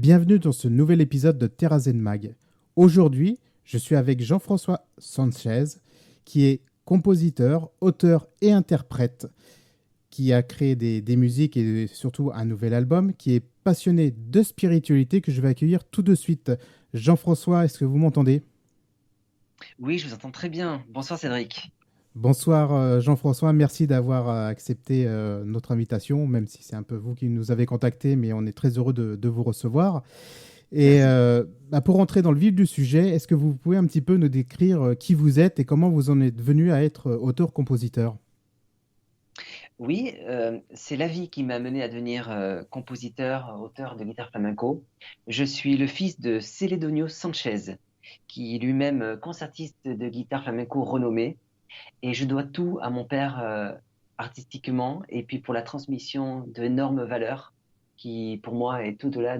Bienvenue dans ce nouvel épisode de Terra Zen Mag. Aujourd'hui, je suis avec Jean-François Sanchez, qui est compositeur, auteur et interprète, qui a créé des musiques et surtout un nouvel album, qui est passionné de spiritualité que je vais accueillir tout de suite. Jean-François, est-ce que vous m'entendez? Oui, je vous entends très bien. Bonsoir Cédric. Bonsoir Jean-François, merci d'avoir accepté notre invitation, même si c'est un peu vous qui nous avez contacté, mais on est très heureux de vous recevoir. Et Merci. pour rentrer dans le vif du sujet, est-ce que vous pouvez un petit peu nous décrire qui vous êtes et comment vous en êtes venu à être auteur-compositeur? Oui, c'est la vie qui m'a mené à devenir compositeur, auteur de guitare flamenco. Je suis le fils de Celedonio Sanchez, qui est lui-même concertiste de guitare flamenco renommé. Et je dois tout à mon père artistiquement et puis pour la transmission d'énormes valeurs qui, pour moi, est au-delà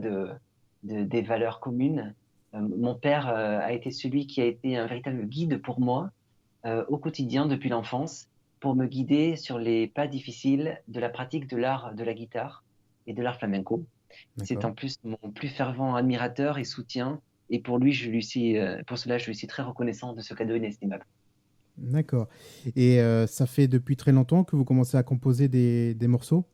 des valeurs communes. Mon père a été celui qui a été un véritable guide pour moi au quotidien depuis l'enfance pour me guider sur les pas difficiles de la pratique de l'art de la guitare et de l'art flamenco. C'est D'accord. en plus mon plus fervent admirateur et soutien. Et pour lui, pour cela, je lui suis très reconnaissant de ce cadeau inestimable. D'accord. Et ça fait depuis très longtemps que vous commencez à composer des morceaux?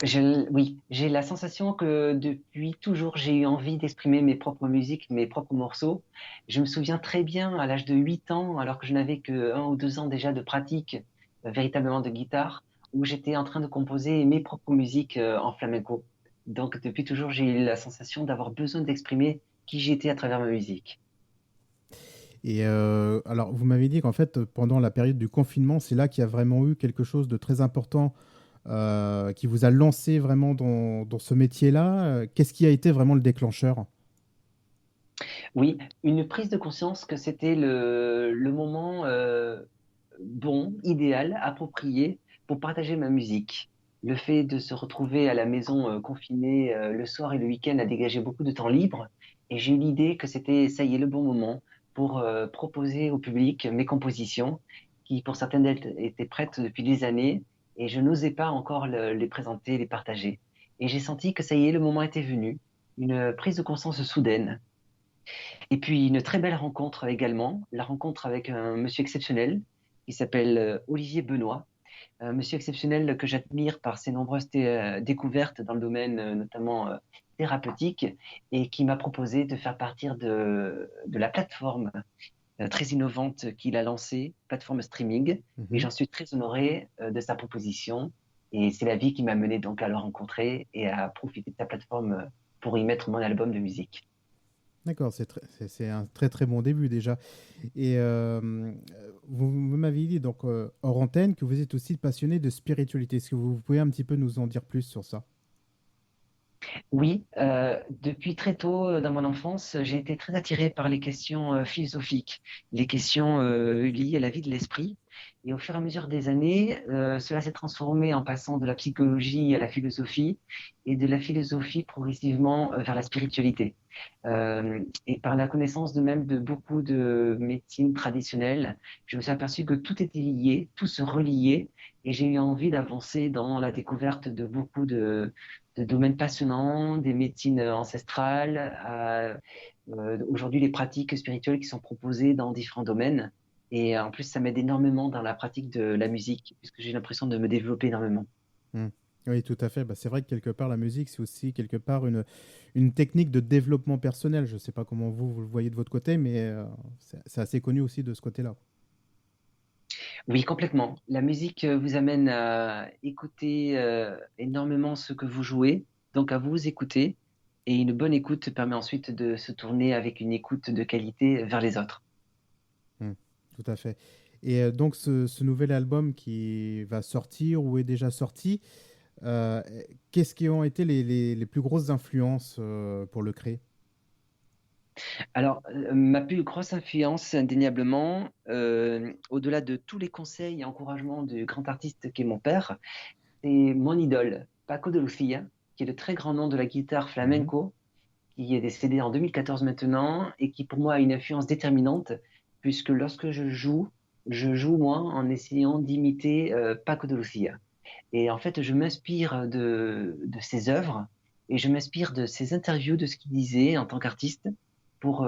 Oui, j'ai la sensation que depuis toujours, j'ai eu envie d'exprimer mes propres musiques, mes propres morceaux. Je me souviens très bien, à l'âge de 8 ans, alors que je n'avais que 1 ou 2 ans déjà de pratique véritablement de guitare, où j'étais en train de composer mes propres musiques en flamenco. Donc depuis toujours, j'ai eu la sensation d'avoir besoin d'exprimer qui j'étais à travers ma musique. Et alors, vous m'avez dit qu'en fait, pendant la période du confinement, c'est là qu'il y a vraiment eu quelque chose de très important qui vous a lancé vraiment dans ce métier-là. Qu'est-ce qui a été vraiment le déclencheur? Oui, une prise de conscience que c'était le moment bon, idéal, approprié pour partager ma musique. Le fait de se retrouver à la maison confiné le soir et le week-end a dégagé beaucoup de temps libre et j'ai eu l'idée que c'était, ça y est, le bon moment pour proposer au public mes compositions qui, pour certaines d'elles, étaient prêtes depuis des années et je n'osais pas encore les présenter, les partager. Et j'ai senti que ça y est, le moment était venu, une prise de conscience soudaine. Et puis une très belle rencontre également, la rencontre avec un monsieur exceptionnel qui s'appelle Olivier Benoît, un monsieur exceptionnel que j'admire par ses nombreuses découvertes dans le domaine notamment thérapeutique et qui m'a proposé de faire partir de la plateforme très innovante qu'il a lancée, plateforme streaming, et Mhm. j'en suis très honoré de sa proposition. Et c'est la vie qui m'a mené donc à le rencontrer et à profiter de sa plateforme pour y mettre mon album de musique. D'accord, c'est un très très bon début déjà. Et vous m'avez dit donc hors antenne que vous êtes aussi passionné de spiritualité. Est-ce que vous pouvez un petit peu nous en dire plus sur ça? Oui, depuis très tôt dans mon enfance, j'ai été très attiré par les questions philosophiques, les questions liées à la vie de l'esprit. Et au fur et à mesure des années, cela s'est transformé en passant de la psychologie à la philosophie et de la philosophie progressivement vers la spiritualité. Et par la connaissance de même de beaucoup de médecines traditionnelles, je me suis aperçu que tout était lié, tout se reliait, et j'ai eu envie d'avancer dans la découverte de beaucoup de domaines passionnants, des médecines ancestrales, à aujourd'hui les pratiques spirituelles qui sont proposées dans différents domaines. Et en plus, ça m'aide énormément dans la pratique de la musique, puisque j'ai l'impression de me développer énormément. Hmm. Oui, tout à fait. Bah, c'est vrai que quelque part, la musique, c'est aussi quelque part une technique de développement personnel. Je ne sais pas comment vous le voyez de votre côté, mais c'est assez connu aussi de ce côté-là. Oui, complètement. La musique vous amène à écouter énormément ce que vous jouez, donc à vous écouter. Et une bonne écoute permet ensuite de se tourner avec une écoute de qualité vers les autres. Hmm. Tout à fait. Et donc, ce nouvel album qui va sortir ou est déjà sorti, euh, qu'est-ce qui ont été les plus grosses influences pour le créer? Alors, ma plus grosse influence, indéniablement, au-delà de tous les conseils et encouragements du grand artiste qui est mon père, c'est mon idole, Paco de Lucia, qui est le très grand nom de la guitare Mhm. flamenco, qui est décédé en 2014 maintenant, et qui pour moi a une influence déterminante, puisque lorsque je joue moi en essayant d'imiter Paco de Lucia. Et en fait, je m'inspire de ses œuvres et je m'inspire de ses interviews, de ce qu'il disait en tant qu'artiste pour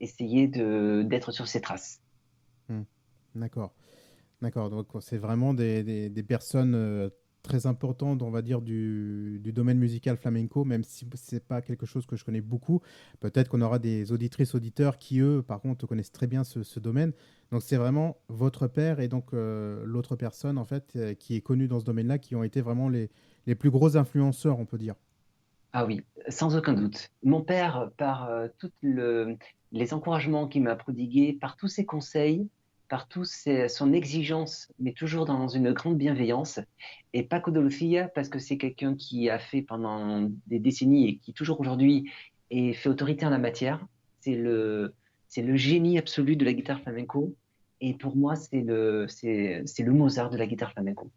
essayer d'être sur ses traces. Hmm. D'accord. D'accord, donc c'est vraiment des personnes très importantes, on va dire, du domaine musical flamenco, même si c'est pas quelque chose que je connais beaucoup. Peut-être qu'on aura des auditrices, auditeurs qui, eux, par contre, connaissent très bien ce domaine. Donc c'est vraiment votre père et donc l'autre personne, en fait, qui est connue dans ce domaine-là, qui ont été vraiment les plus gros influenceurs, on peut dire. Ah oui, sans aucun doute. Mon père, par les encouragements qu'il m'a prodigués, par tous ses conseils, par son exigence, mais toujours dans une grande bienveillance, et Paco de Lucia, parce que c'est quelqu'un qui a fait pendant des décennies et qui toujours aujourd'hui fait autorité en la matière. C'est le génie absolu de la guitare flamenco, et pour moi, c'est le Mozart de la guitare flamenco.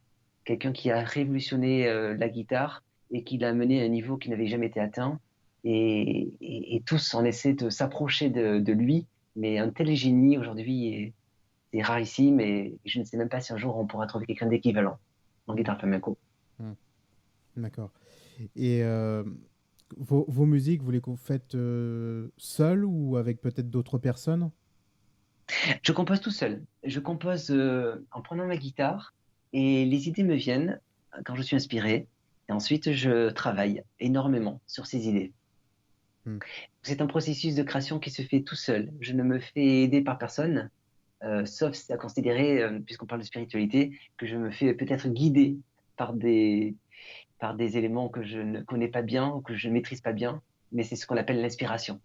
Quelqu'un qui a révolutionné la guitare et qui l'a mené à un niveau qui n'avait jamais été atteint. Et tous on essaie de s'approcher de lui, mais un tel génie aujourd'hui est rarissime et je ne sais même pas si un jour on pourra trouver quelqu'un d'équivalent en Hmm, guitare flamenco. hmm, d'accord. Et vos musiques, vous les faites seul ou avec peut-être d'autres personnes? Je compose tout seul. Je compose en prenant ma guitare et les idées me viennent quand je suis inspiré. Et ensuite, je travaille énormément sur ces idées. Hmm, C'est un processus de création qui se fait tout seul. Je ne me fais aider par personne. Sauf c'est à considérer, puisqu'on parle de spiritualité, que je me fais peut-être guider par par des éléments que je ne connais pas bien ou que je ne maîtrise pas bien, mais c'est ce qu'on appelle l'inspiration.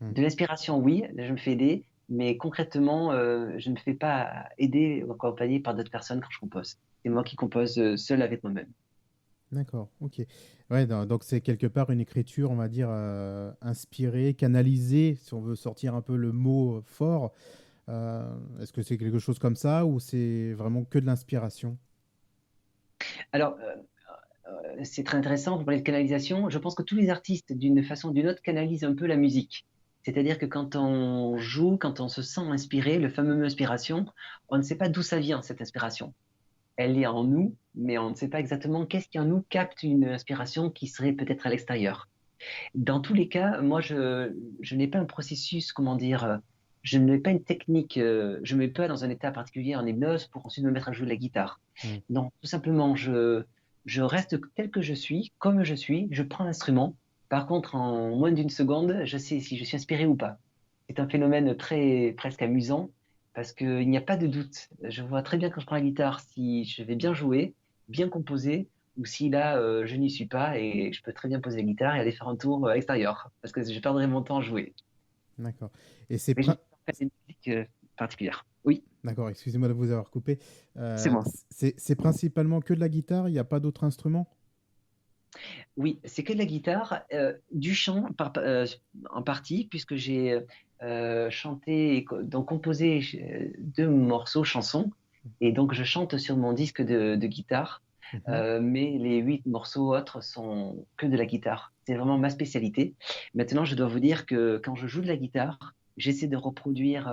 hmm. De l'inspiration, oui, je me fais aider, mais concrètement, je ne me fais pas aider ou accompagner par d'autres personnes quand je compose. C'est moi qui compose seul avec moi-même. D'accord, ok. Ouais, donc c'est quelque part une écriture, on va dire, inspirée, canalisée, si on veut sortir un peu le mot fort. Est-ce que c'est quelque chose comme ça ou c'est vraiment que de l'inspiration? Alors, c'est très intéressant, vous parlez de canalisation. Je pense que tous les artistes, d'une façon ou d'une autre, canalisent un peu la musique. C'est-à-dire que quand on joue, quand on se sent inspiré, le fameux mot inspiration, on ne sait pas d'où ça vient, cette inspiration. Elle est en nous, mais on ne sait pas exactement qu'est-ce qui en nous capte une inspiration qui serait peut-être à l'extérieur. Dans tous les cas, moi, je n'ai pas un processus, comment dire, je n'ai pas une technique, je ne me mets pas dans un état particulier en hypnose pour ensuite me mettre à jouer de la guitare. Hmm, Non, tout simplement, je reste tel que je suis, comme je suis, je prends l'instrument. Par contre, en moins d'une seconde, je sais si je suis inspiré ou pas. C'est un phénomène très, presque amusant parce qu'il n'y a pas de doute. Je vois très bien quand je prends la guitare si je vais bien jouer, bien composer, ou si là, je n'y suis pas et je peux très bien poser la guitare et aller faire un tour extérieur parce que je perdrai mon temps à jouer. d'accord. Et c'est Mais je fais une musique particulière. Oui, d'accord, excusez-moi de vous avoir coupé. c'est moi. C'est principalement que de la guitare, il n'y a pas d'autres instruments? Oui, c'est que de la guitare, du chant en partie, puisque j'ai chanté et donc composé deux morceaux chansons, et donc je chante sur mon disque de guitare, Mhm, mais les 8 morceaux autres sont que de la guitare. C'est vraiment ma spécialité. Maintenant, je dois vous dire que quand je joue de la guitare, j'essaie de reproduire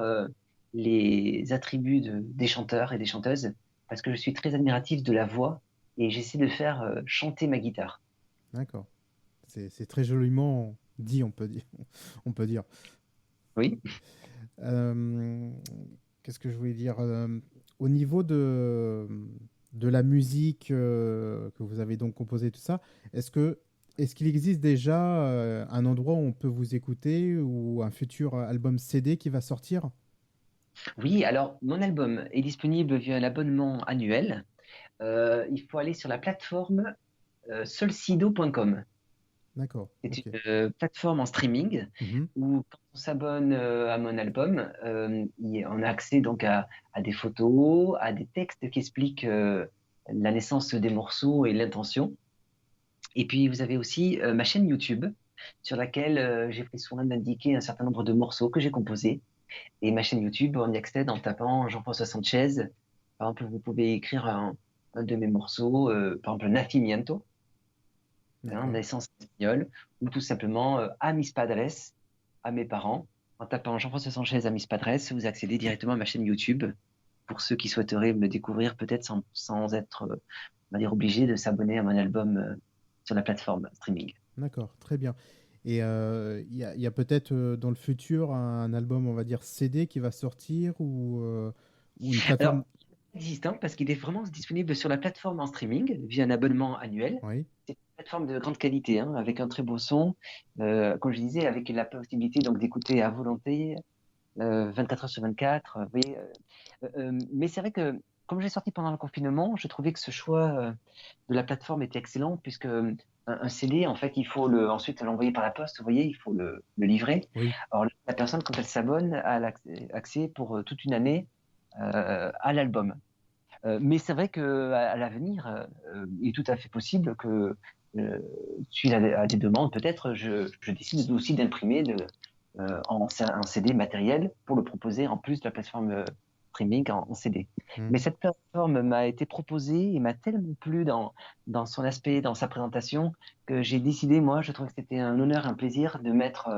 les attributs des chanteurs et des chanteuses, parce que je suis très admiratif de la voix, et j'essaie de faire chanter ma guitare. d'accord. C'est très joliment dit, on peut dire. On peut dire. Oui. Euh, qu'est-ce que je voulais dire? Au niveau de la musique que vous avez donc composée, tout ça, est-ce qu'il existe déjà un endroit où on peut vous écouter ou un futur album CD qui va sortir? Oui, alors mon album est disponible via un abonnement annuel. Il faut aller sur la plateforme solsido.com. D'accord, C'est une ok. plateforme en streaming Mhm, où quand on s'abonne à mon album, on a accès donc à des photos, à des textes qui expliquent la naissance des morceaux et l'intention. Et puis vous avez aussi ma chaîne YouTube sur laquelle j'ai pris soin d'indiquer un certain nombre de morceaux que j'ai composés. Et ma chaîne YouTube, on y accède en tapant Jean-François Sanchez. Par exemple, vous pouvez écrire un de mes morceaux, par exemple Nacimiento, hein, d'accord. naissance espagnole, ou tout simplement A mis padres, à mes parents. En tapant Jean-François Sanchez à mis padres, vous accédez directement à ma chaîne YouTube pour ceux qui souhaiteraient me découvrir peut-être sans être, on va dire, obligés de s'abonner à mon album sur la plateforme streaming. D'accord, très bien. Et il y a peut-être dans le futur un album, on va dire CD qui va sortir ou une Alors, plateforme. il existe, hein, parce qu'il est vraiment disponible sur la plateforme en streaming via un abonnement annuel. Oui, C'est une plateforme de grande qualité, hein, avec un très beau son, comme je disais, avec la possibilité donc d'écouter à volonté, 24 heures sur 24. Vous voyez, mais c'est vrai que comme j'ai sorti pendant le confinement, je trouvais que ce choix de la plateforme était excellent, puisque un CD, en fait, il faut ensuite l'envoyer par la poste. Vous voyez, il faut le livrer. oui, Alors la personne, quand elle s'abonne, a accès pour toute une année à l'album. Mais c'est vrai qu'à l'avenir, il est tout à fait possible que, suite à des demandes, peut-être, je décide aussi d'imprimer un CD matériel pour le proposer en plus de la plateforme streaming en CD. hmm, Mais cette plateforme m'a été proposée et m'a tellement plu dans son aspect, dans sa présentation, que j'ai décidé, moi, je trouvais que c'était un honneur, un plaisir de mettre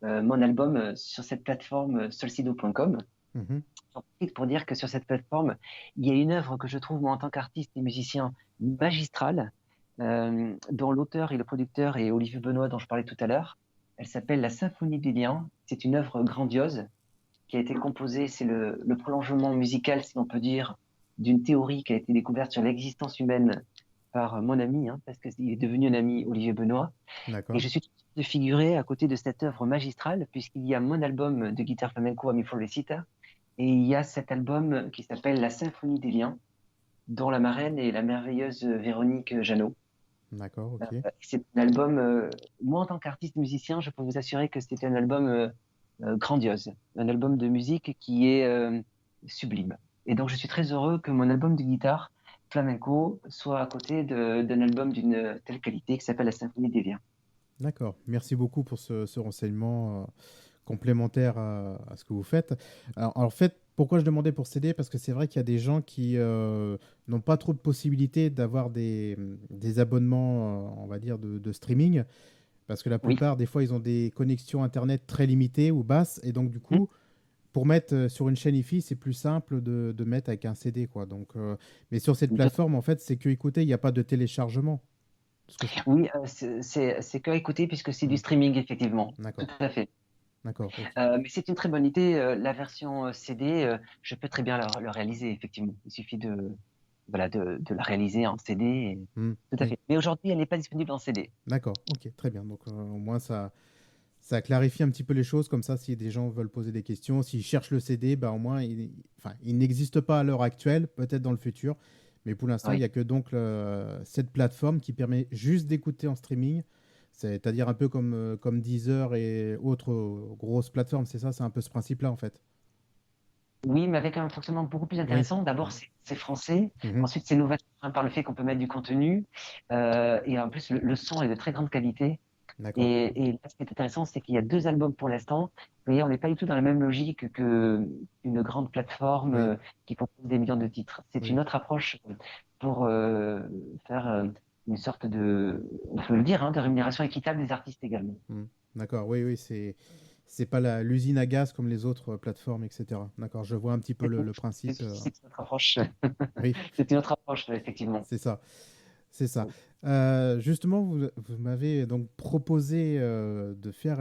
mon album sur cette plateforme solcido.com. mhm. J'en profite pour dire que sur cette plateforme, il y a une œuvre que je trouve, moi, en tant qu'artiste et musicien, magistrale, dont l'auteur et le producteur est Olivier Benoît, dont je parlais tout à l'heure. Elle s'appelle La Symphonie des liens. C'est une œuvre grandiose qui a été composée, c'est le prolongement musical, si l'on peut dire, d'une théorie qui a été découverte sur l'existence humaine par mon ami, hein, parce qu'il est devenu un ami, Olivier Benoît. Et D'accord. je suis très heureux de figurer à côté de cette œuvre magistrale, puisqu'il y a mon album de guitare flamenco Ami Florecita, et il y a cet album qui s'appelle La Symphonie des liens, dont la marraine est la merveilleuse Véronique Jeannot. D'accord, ok. C'est un album, moi en tant qu'artiste musicien, je peux vous assurer que c'est un album grandiose, un album de musique qui est sublime. Et donc je suis très heureux que mon album de guitare flamenco soit à côté d'un album d'une telle qualité qui s'appelle La Symphonie des liens. D'accord. Merci beaucoup pour ce renseignement complémentaire à ce que vous faites. Alors, en fait, pourquoi je demandais pour CD? Parce que c'est vrai qu'il y a des gens qui n'ont pas trop de possibilités d'avoir des abonnements, on va dire, de streaming. Parce que la Oui. plupart, des fois, ils ont des connexions Internet très limitées ou basses. Et donc, du Hmm. coup, pour mettre sur une chaîne IFI, c'est plus simple de mettre avec un CD, quoi. Donc, mais sur cette plateforme, en fait, c'est que écouter, il n'y a pas de téléchargement. Parce que Oui, c'est que à écouter puisque c'est du Hmm. streaming, effectivement. Tout D'accord, à fait. d'accord, ok. Mais c'est une très bonne idée. La version CD, je peux très bien le réaliser, effectivement. Il suffit voilà, de la réaliser en CD. Hmm, Tout à oui, fait. Mais aujourd'hui, elle n'est pas disponible en CD. d'accord, ok, très bien. Donc, au moins, ça clarifie un petit peu les choses. Comme ça, si des gens veulent poser des questions, s'ils cherchent le CD, bah, au moins, enfin, il n'existe pas à l'heure actuelle, peut-être dans le futur. Mais pour l'instant, il n'y Oui. a que donc cette plateforme qui permet juste d'écouter en streaming. C'est-à-dire un peu comme Deezer et autres grosses plateformes. C'est ça, c'est un peu ce principe-là, en fait. Oui, mais avec un fonctionnement beaucoup plus Oui. intéressant. D'abord, Mhm. c'est français. Mhm. Ensuite, c'est novateur, hein, par le fait qu'on peut mettre du contenu. Et en plus, le son est de très grande qualité. D'accord. Et là, ce qui est intéressant, c'est qu'il y a deux albums pour l'instant. Vous voyez, on n'est pas du tout dans la même logique que une grande plateforme Oui. qui propose des millions de titres. C'est une Oui. autre approche pour faire une sorte on peut le dire, hein, de rémunération équitable des artistes également. Mhm. D'accord. Oui, oui, c'est pas l'usine à gaz comme les autres plateformes, etc. D'accord. Je vois un petit peu le principe. C'est une autre approche. Oui, C'est une autre approche, effectivement. c'est ça. C'est ça. Justement, vous m'avez donc proposé de faire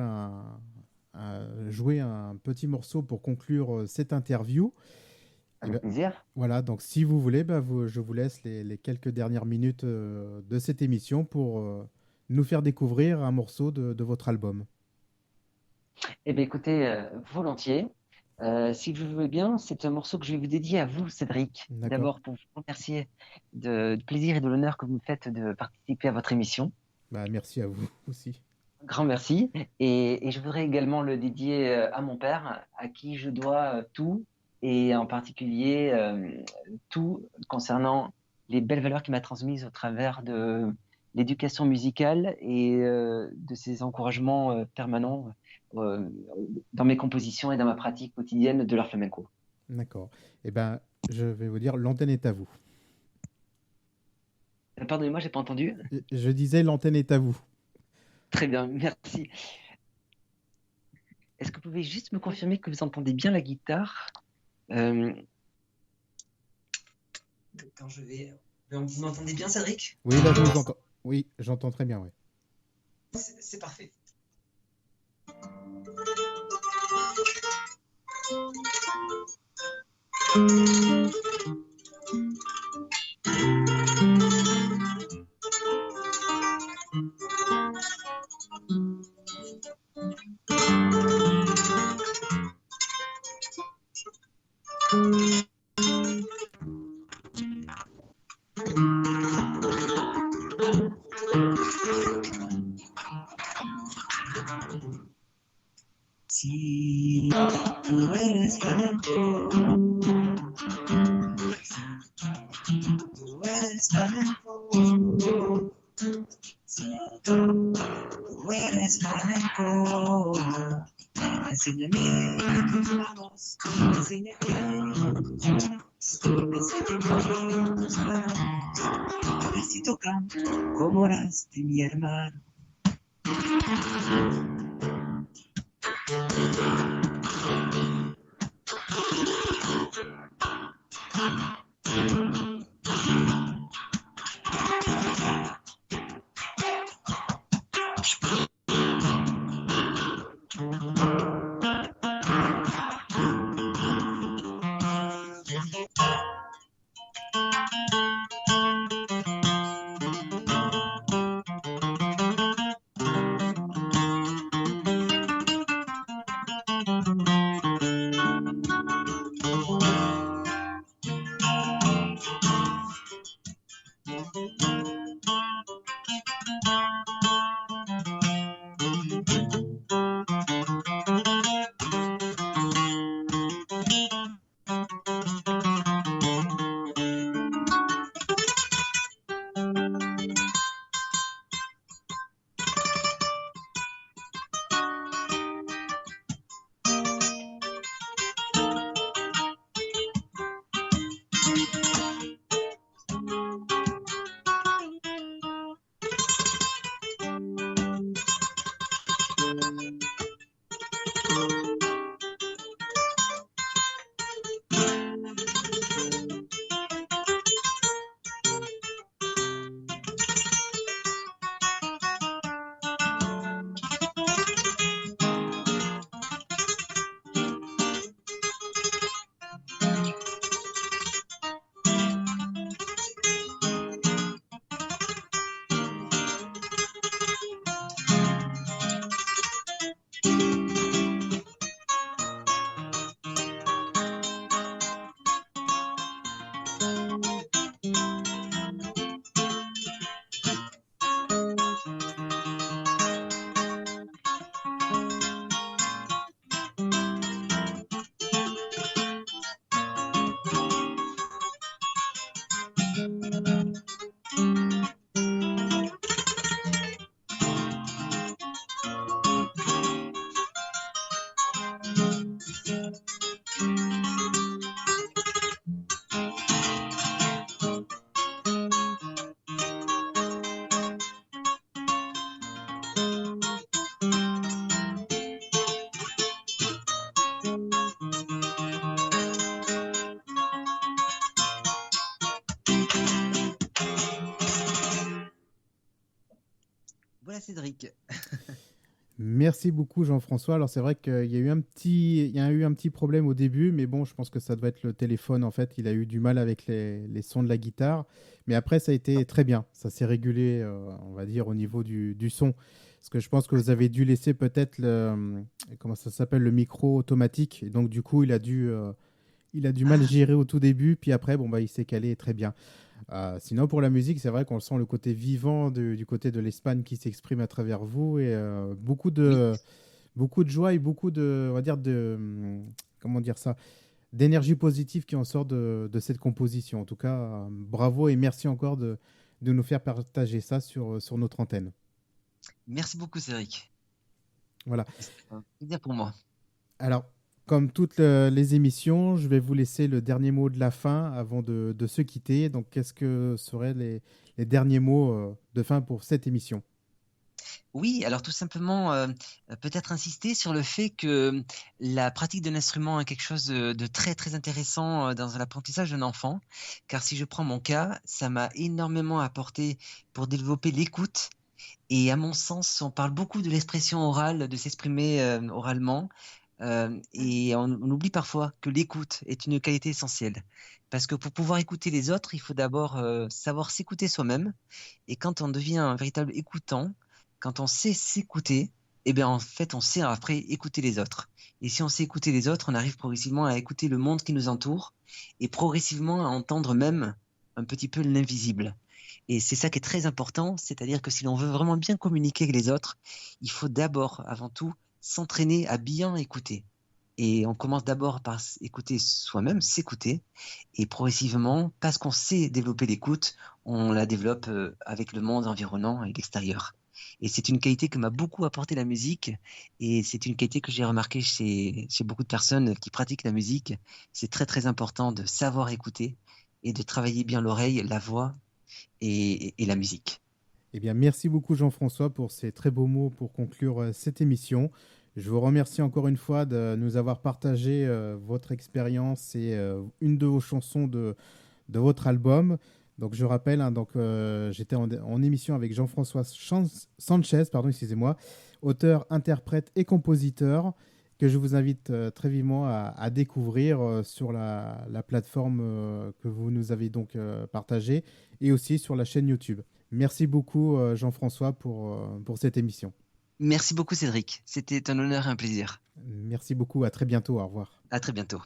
jouer un petit morceau pour conclure cette interview. Et Avec plaisir. voilà, donc si vous voulez, bah, je vous laisse les quelques dernières minutes de cette émission pour nous faire découvrir un morceau de votre album. Eh bien, écoutez, volontiers. Si vous voulez bien, c'est un morceau que je vais vous dédier à vous, Cédric. D'accord. D'abord, pour vous remercier du plaisir et de l'honneur que vous me faites de participer à votre émission. Bah, merci à vous aussi. Un grand merci. Et je voudrais également le dédier à mon père, à qui je dois tout, et en particulier tout concernant les belles valeurs qu'il m'a transmises au travers de l'éducation musicale et de ses encouragements permanents euh, dans mes compositions et dans ma pratique quotidienne de l'art flamenco. D'accord. Eh ben, je vais vous dire, l'antenne est à vous. Pardonnez-moi, j'ai pas entendu. Je disais, l'antenne est à vous. Très bien, merci. Est-ce que vous pouvez juste me confirmer que vous entendez bien la guitare? Euh, Quand je vais. Vous m'entendez bien, Cédric? Oui, là, je vous entends. Oui, j'entends très bien, oui. C'est parfait. Si tú eres flamenco, tú eres flamenco, si tú eres flamenco, enséñame tus manos, enséñame tus manos, a ver si tocan como las de mi hermano. Voilà Cédric. Merci beaucoup Jean-François. Alors c'est vrai qu'il y a eu un petit problème au début, mais bon, je pense que ça doit être le téléphone en fait. Il a eu du mal avec les sons de la guitare, mais après ça a été très bien. Ça s'est régulé, on va dire, au niveau du son. Parce que je pense que vous avez dû laisser peut-être comment ça s'appelle, le micro automatique. Et donc du coup, il a du mal gérer au tout début, puis après, bon, bah, il s'est calé très bien. Sinon, pour la musique, c'est vrai qu'on sent le côté vivant du côté de l'Espagne qui s'exprime à travers vous et beaucoup de joie et beaucoup de, on va dire, comment dire ça, d'énergie positive qui en sort de cette composition. En tout cas, bravo et merci encore de nous faire partager ça sur notre antenne. Merci beaucoup Cédric. Voilà. C'est un plaisir pour moi. Alors, comme toutes les émissions, je vais vous laisser le dernier mot de la fin avant de se quitter. Donc, qu'est-ce que seraient les derniers mots de fin pour cette émission? Oui, alors tout simplement, peut-être insister sur le fait que la pratique de l'instrument est quelque chose de très très intéressant dans l'apprentissage d'un enfant, car si je prends mon cas, ça m'a énormément apporté pour développer l'écoute Et à mon sens, on parle beaucoup de l'expression orale, de s'exprimer oralement, et on oublie parfois que l'écoute est une qualité essentielle. Parce que pour pouvoir écouter les autres, il faut d'abord savoir s'écouter soi-même. Et quand on devient un véritable écoutant, quand on sait s'écouter, eh bien en fait, on sait après écouter les autres. Et si on sait écouter les autres, on arrive progressivement à écouter le monde qui nous entoure et progressivement à entendre même un petit peu l'invisible. Et c'est ça qui est très important, c'est-à-dire que si l'on veut vraiment bien communiquer avec les autres, il faut d'abord, avant tout, s'entraîner à bien écouter. Et on commence d'abord par écouter soi-même, s'écouter, et progressivement, parce qu'on sait développer l'écoute, on la développe avec le monde environnant et l'extérieur. Et c'est une qualité que m'a beaucoup apporté la musique, et c'est une qualité que j'ai remarqué chez beaucoup de personnes qui pratiquent la musique. C'est très très important de savoir écouter et de travailler bien l'oreille, la voix et la musique. Eh bien, merci beaucoup Jean-François pour ces très beaux mots pour conclure cette émission. Je vous remercie encore une fois de nous avoir partagé votre expérience et une de vos chansons de votre album. Donc, je rappelle, hein, j'étais en émission avec Jean-François Sanchez, pardon, excusez-moi, auteur, interprète et compositeur, que je vous invite très vivement à découvrir sur la plateforme que vous nous avez donc partagée et aussi sur la chaîne YouTube. Merci beaucoup Jean-François pour cette émission. Merci beaucoup Cédric, c'était un honneur et un plaisir. Merci beaucoup, à très bientôt, au revoir. À très bientôt.